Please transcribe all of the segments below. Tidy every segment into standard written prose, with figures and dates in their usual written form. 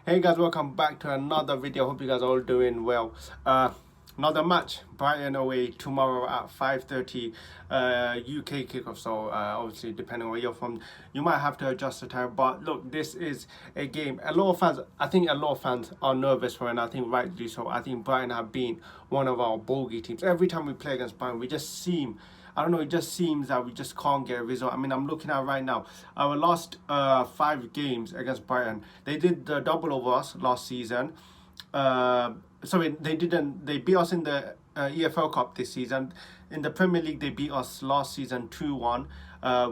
Hey guys, welcome back to another video. Hope you guys are all doing well. Another match, Brighton away tomorrow at 5:30 UK kickoff. So obviously, depending on where you're from, you might have to adjust the time. But look, this is a game. A lot of fans, I think, a lot of fans are nervous for it, and I think rightly so. I think Brighton have been one of our bogey teams. Every time we play against Brighton, we just seem, I don't know, it just seems that we just can't get a result. I mean, I'm looking at right now, our last 5 games against Brighton, they did the double over us last season. Sorry, they didn't. They beat us in the EFL Cup this season. In the Premier League, they beat us last season 2-1.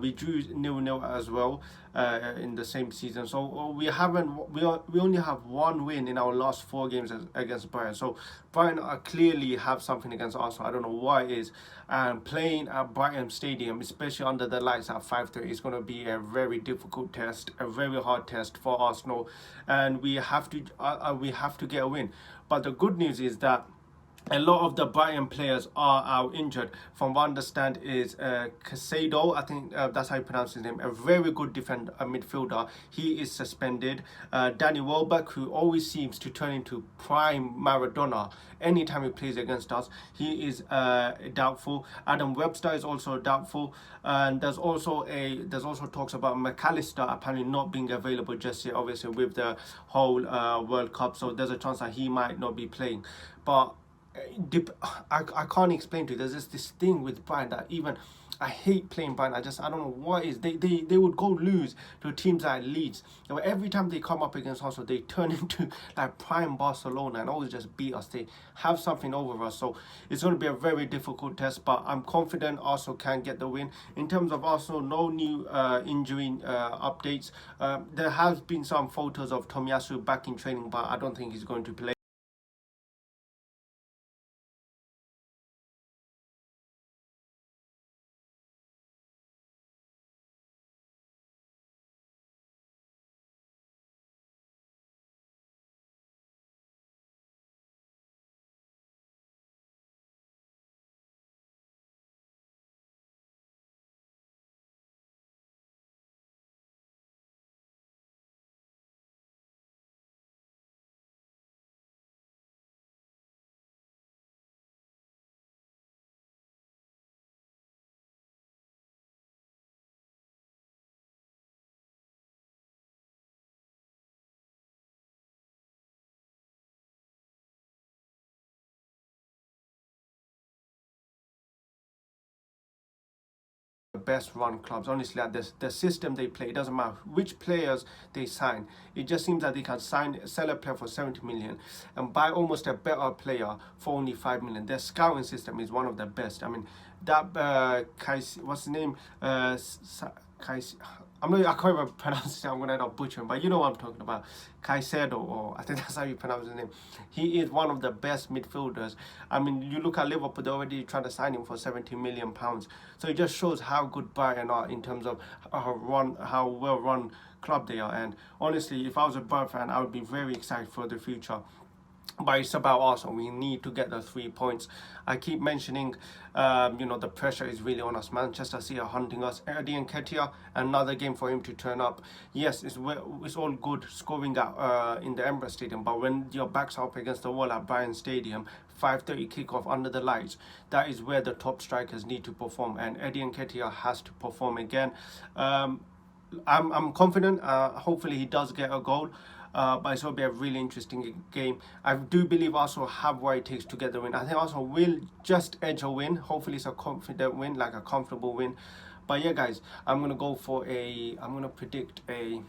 We drew 0-0 as well in the same season. So we only have one win in our last 4 games against Brighton. So Brighton clearly have something against Arsenal. I don't know why it is. And playing at Brighton Stadium, especially under the lights at 5:30, is going to be a very difficult test, a very hard test for Arsenal, and we have to get a win. But the good news is that a lot of the Brighton players are out injured. From what I understand is Casado, I think that's how you pronounce his name, a very good defender, a midfielder. He is suspended. Danny Welbeck, who always seems to turn into prime Maradona anytime he plays against us, he is doubtful. Adam Webster is also doubtful. And there's also talks about McAllister apparently not being available just yet, obviously with the whole World Cup. So there's a chance that he might not be playing. But I can't explain to you. There's this thing with Brighton that even I hate playing Brighton. I don't know what it is. They would go lose to teams like Leeds. And every time they come up against Arsenal, they turn into like prime Barcelona and always just beat us. They have something over us. So it's going to be a very difficult test. But I'm confident Arsenal can get the win. In terms of Arsenal, no new injury updates. There has been some photos of Tomiyasu back in training, but I don't think he's going to play. Best run clubs, honestly, at this the system they play, it doesn't matter which players they sign. It just seems that they can sell a player for 70 million and buy almost a better player for only 5 million. Their scouting system is one of the best. I mean, that what's his name, I can't even pronounce it. I'm gonna end up butchering, but you know what I'm talking about. Caicedo, or I think that's how you pronounce his name. He is one of the best midfielders. I mean, you look at Liverpool; they're already trying to sign him for 70 million pounds. So it just shows how good Brighton are in terms of how well run club they are. And honestly, if I was a Brighton fan, I would be very excited for the future. But it's about Arsenal. We need to get the 3 points. I keep mentioning, the pressure is really on us. Manchester City are hunting us. Eddie Nketiah, another game for him to turn up. Yes, it's all good scoring in the Emirates Stadium, but when your backs are up against the wall at Brighton Stadium, 5:30 kickoff under the lights, that is where the top strikers need to perform, and Eddie Nketiah has to perform again. I'm confident. Hopefully, he does get a goal. But it's going to be a really interesting game. I do believe Arsenal have what it takes to get the win. I think Arsenal will just edge a win. Hopefully it's a confident win, like a comfortable win. But yeah, guys, I'm going to predict a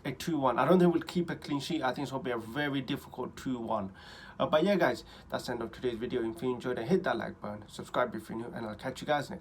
2-1. I don't think we'll keep a clean sheet. I think it's going to be a very difficult 2-1. But yeah, guys, that's the end of today's video. If you enjoyed it, hit that like button, subscribe if you're new, and I'll catch you guys next.